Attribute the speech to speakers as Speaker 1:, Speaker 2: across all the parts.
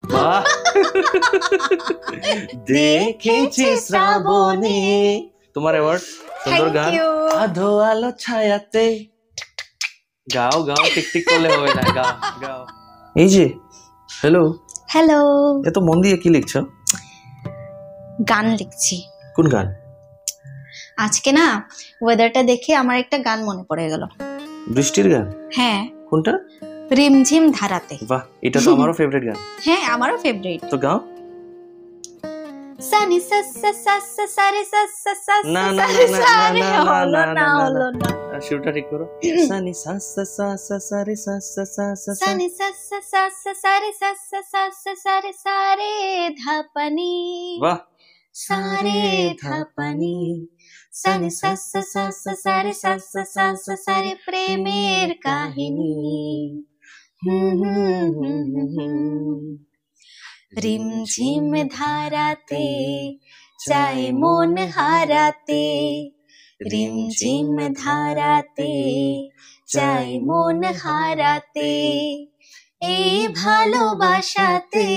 Speaker 1: বাহ দেখেছি শ্রাবণে। তোমার অ্যাওয়ার্ড, সুন্দর
Speaker 2: Thank
Speaker 1: গান।
Speaker 2: you.
Speaker 1: আধো আলো ছায়াতে। গাও গাও, টিক টিক করলে হবে না, গাও গাও। এই যে হ্যালো,
Speaker 2: হ্যালো,
Speaker 1: এত মন দিয়ে কি লিখছো?
Speaker 2: গান লিখছি।
Speaker 1: কোন গান?
Speaker 2: আজকে না ওয়েদারটা দেখে আমার একটা গান মনে পড়ে গেল।
Speaker 1: বৃষ্টির গান?
Speaker 2: হ্যাঁ।
Speaker 1: কোনটা?
Speaker 2: রিমঝিম ধারাতে।
Speaker 1: বাহ, এটা তো আমারও ফেভারিট গান।
Speaker 2: হ্যাঁ, আমারও ফেভারিট।
Speaker 1: তো গাও।
Speaker 2: সানি সাসা সাসা সারে সাসা সাসা
Speaker 1: না না
Speaker 2: সারে
Speaker 1: না
Speaker 2: সারে
Speaker 1: না না
Speaker 2: হলো
Speaker 1: না
Speaker 2: না
Speaker 1: না
Speaker 2: হলো না।
Speaker 1: শুরুটা ঠিক করো। সানি সাসা সাসা সারে সাসা সাসা
Speaker 2: সানি সাসা সাসা সারে সাসা সাসা সারে সারে ধাপানি।
Speaker 1: বাহ,
Speaker 2: সারে ধাপানি। সানি সাসা সাসা সারে সাসা সাসা সারে প্রেমের কাহিনী। রিমঝিম ধারাতে চায় মন হারাতে। রিমঝিম ধারাতে চায় মন হারাতে। এই ভালোবাসাতে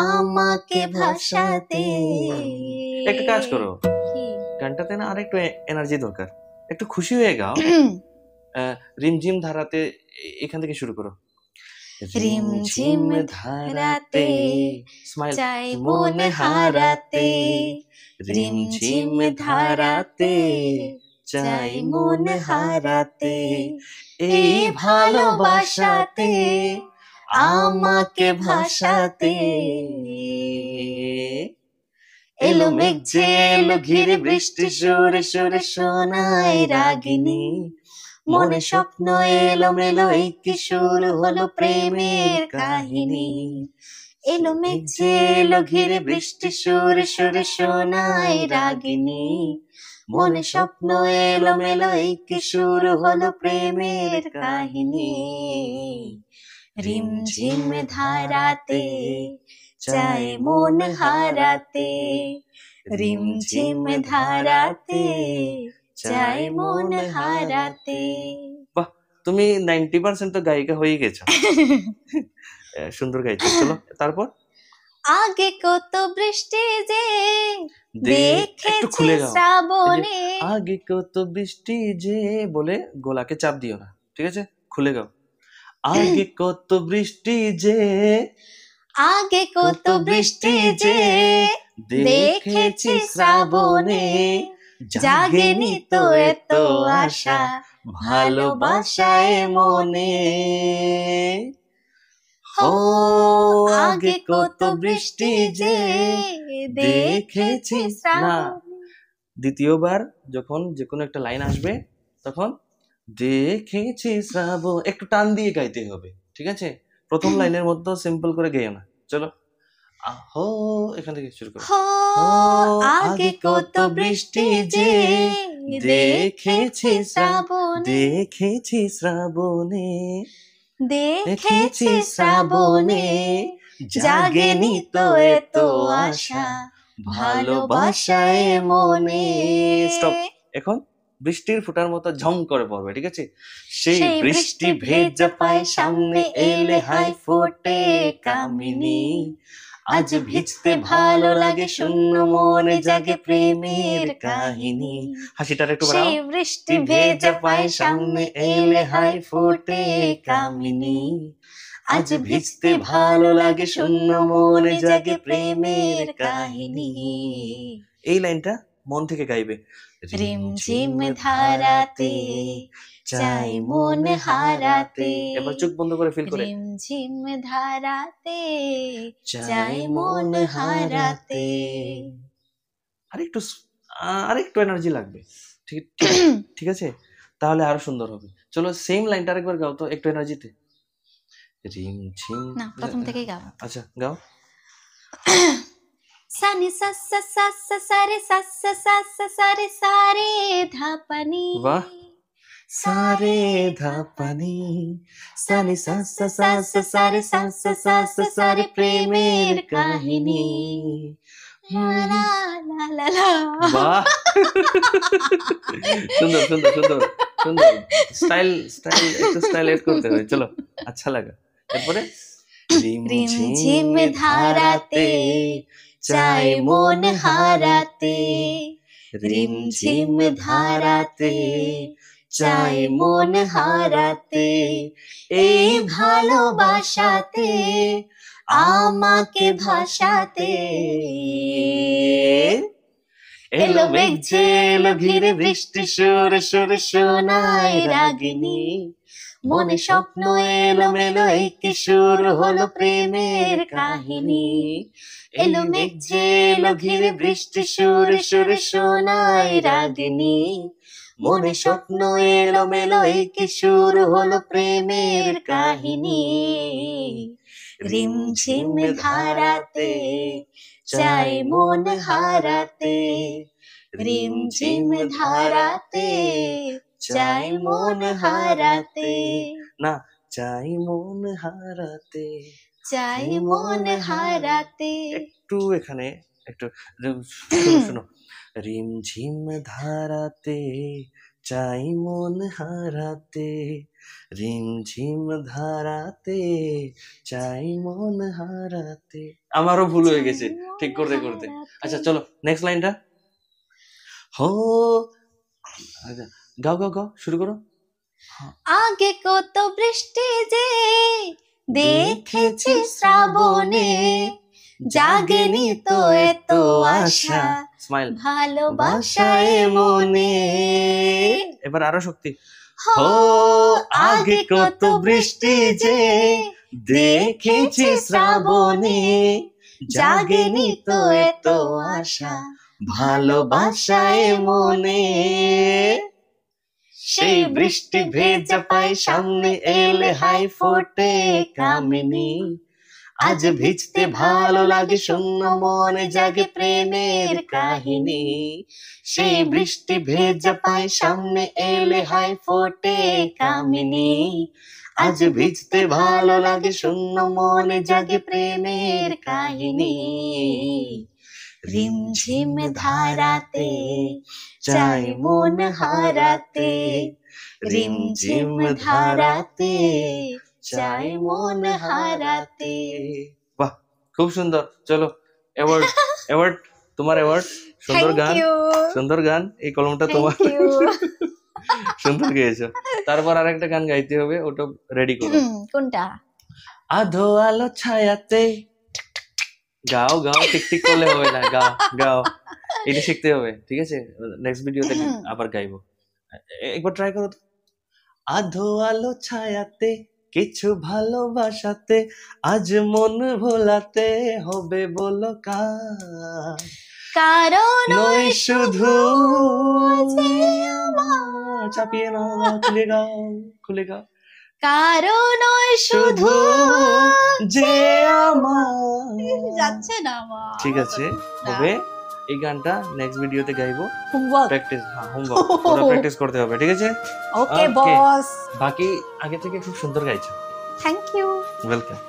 Speaker 2: আমাকে ভাসাতে।
Speaker 1: একটা কাজ করো, গানটাতে না আরেকটু এনার্জি দরকার, একটু খুশি হয়ে গাও। রিমঝিম ধারাতে, এখান থেকে শুরু করো।
Speaker 2: রিমঝিম ধারাতে
Speaker 1: স্মাইল,
Speaker 2: চাই মন হারাতে।
Speaker 1: রিমঝিম ধারাতে চাই মন হারাতে। এই ভালোবাসাতে আমাকে ভাসাতে। এলো মেঘ যে এলো ঘিরে বৃষ্টি সুরে সুরে শোনায় রাগিনী। মনে স্বপ্ন এলো মেলো, এই কি শুরু হলো প্রেমের কাহিনী। এলো মেঘ যে এলো ঘিরে বৃষ্টি সুরে সুরে শোনায় রাগিনী। মনে স্বপ্ন এলো মেলো, এই কি শুরু হলো প্রেমের কাহিনী।
Speaker 2: রিমঝিম ধারাতে চাই মন হারাতে। রিমঝিম ধারাতে চাই মন হারাতে।
Speaker 1: বাহ, তুমি 90% তো গায়িকা হয়ে গেছো। সুন্দর গাইছো। চলো তারপর।
Speaker 2: আগে কত বৃষ্টি যে
Speaker 1: একটু
Speaker 2: দেখেছি
Speaker 1: খুলে গাও।
Speaker 2: শ্রাবণে।
Speaker 1: আগে কত বৃষ্টি যে বলে গলাকে চাপ দিও না, ঠিক আছে? খুলে গাও। আগে কত বৃষ্টি যে,
Speaker 2: আগে কত বৃষ্টি যে দেখেছি শ্রাবণে। জাগেনি তো এত আশা ভালোবাসায় মনে।
Speaker 1: ও আগে কত বৃষ্টি যে দেখেছি। না, দ্বিতীয়বার যখন যে কোনো একটা লাইন আসবে তখন দেখেছি শ্রাবণ, একটু টান দিয়ে গাইতে হবে, ঠিক আছে? প্রথম লাইনের মধ্যে সিম্পল করে গেও না। চলো, আহো, এখান থেকে শুরু করো।
Speaker 2: আগে কত বৃষ্টি যে দেখেছি শ্রাবণে।
Speaker 1: দেখেছি শ্রাবণে,
Speaker 2: দেখেছি শ্রাবণে। জাগেনি তো এত আশা ভালোবাসায় মনে।
Speaker 1: স্টপ। এখন বৃষ্টির ফোঁটার মতো ঝম করে পড়বে, ঠিক আছে? সেই বৃষ্টি ভেজা পায় সামনে এলে হাই ফোটে কামিনী। আজ ভিজতে ভালো লাগে শূন্য মনে জাগে প্রেমের কাহিনী। হাসিটার একটু বাড়াও।
Speaker 2: সেই বৃষ্টি
Speaker 1: ভেজা পায় সামনে এলে হাই ফোটে কামিনী। আজ ভিজতে ভালো লাগে শূন্য মনে জাগে প্রেমের কাহিনী। এই লাইনটা মন থেকে গাইবে।
Speaker 2: রিমঝিম ধারাতে চাই মন হারাতে।
Speaker 1: এবার চোখ বন্ধ করে ফিল করে।
Speaker 2: রিমঝিম ধারাতে চাই মন হারাতে।
Speaker 1: আরেকটু এনার্জি লাগবে, ঠিক ঠিক আছে? তাহলে আরো সুন্দর হবে। চলো সেম লাইনটা আরেকবার গাও তো, একটু এনার্জিতে। রিমঝিম,
Speaker 2: না, প্রথম থেকেই গাও।
Speaker 1: আচ্ছা গাও।
Speaker 2: সানি সাসা সাসা সারে সাসা সাসা সারে সারে ধাপানি।
Speaker 1: বাহ, সারে ধাপানি। সানি সাসা সাসা সারে সাসা সাসা সারে প্রেমের কাহিনী।
Speaker 2: লা লা লা লা।
Speaker 1: বাহ, সুন্দর সুন্দর সুন্দর সুন্দর। স্টাইল একটু স্টাইল এড করতে হবে। চলো, আচ্ছা লাগা। তারপরে রিমঝিম ধারাতে চাই মন হারাতে, রিমঝিম ধারাতে চাই মন হারাতে, এই ভালোবাসাতে আমাকে ভাসাতে। এলো মেঘ যে এলো ঘিরে বৃষ্টি সুরে সুরে শোনায় রাগিনী, মনে স্বপ্ন এলো মেলো এই কি শুরু হলো প্রেমের কাহিনী। এলো মেঘ যে এলো ঘিরে বৃষ্টি সুরে সুরে শোনায় রাগিনী, মনে স্বপ্ন এলো মেলো এই কি শুরু হলো প্রেমের কাহিনী। রিমঝিম ধারাতে চাই মন হারাতে, রিমঝিম ধারাতে চাই মন হারাতে, না চাই মন হারাতে,
Speaker 2: চাই মন হারাতে।
Speaker 1: একটু এখানে একটু শোনো, রিমঝিম ধারাতে চাই মন হারাতে, রিমঝিম ধারাতে চাই মন হারাতে। আমারও ভুল হয়ে গেছে ঠিক করতে করতে। আচ্ছা চলো নেক্সট লাইনটা। হো আচ্ছা গাও গাও গাও, শুরু করো।
Speaker 2: আগে কত বৃষ্টি যে দেখেছি শ্রাবণে, জাগেনি তো এত আশা
Speaker 1: স্মাইল
Speaker 2: ভালোবাসায়
Speaker 1: মনে। এবার আরো শক্তি। হো আগে কত বৃষ্টি যে দেখেছি শ্রাবণে, জাগেনি তো এত আশা ভালোবাসায় মনে। সেই বৃষ্টি ভেজা পাই সামনে এলে হাই ফোটে কামিনী, আজ ভিজতে ভালো লাগে শূন্য মনে জাগে প্রেমের কাহিনী। সেই বৃষ্টি ভেজা পাই সামনে এলে হাই ফোটে কামিনী, আজ ভিজতে ভালো লাগে শূন্য মনে জাগে প্রেমের কাহিনী। রিমঝিম ধারাতে চাই মন হারাতে, রিমঝিম ধারাতে চাই মন হারাতে। বাহ খুব সুন্দর। চলো অ্যাওয়ার্ড অ্যাওয়ার্ড তোমার অ্যাওয়ার্ড। সুন্দর গান, সুন্দর গান, এই কলমটা তোমার। সুন্দর গেয়েছো। তারপর আরেকটা গান গাইতে হবে, ওটা রেডি করো।
Speaker 2: কোনটা?
Speaker 1: আধো আলো ছায়াতে। গাও গাও, ঠিক ঠিক করলে হবে না, গাও গাও, এটা শিখতে হবে, ঠিক আছে? নেক্সট ভিডিওতে আবার গাইবো, একবার ট্রাই করো তো। আধো আলো ছায়াতে কিছু ভালোবাসাতে, আজ মন ভোলাতে হবে বলো কার,
Speaker 2: কারণ
Speaker 1: নয় শুধু আমার। চাপিয়ে না, খুলে গাও খুলে গাও।
Speaker 2: কারণ শুধু
Speaker 1: যে আমার।
Speaker 2: যাচ্ছে না আমার।
Speaker 1: ঠিক আছে হবে, এই গানটা নেক্সট ভিডিওতে গাইবো।
Speaker 2: হোমওয়ার্ক
Speaker 1: প্র্যাকটিস, হ্যাঁ হোমওয়ার্ক, পুরো প্র্যাকটিস করতে হবে, ঠিক আছে?
Speaker 2: ওকে বস।
Speaker 1: বাকি আগে থেকে খুব সুন্দর গাইছো।
Speaker 2: Thank you.
Speaker 1: ওয়েলকাম।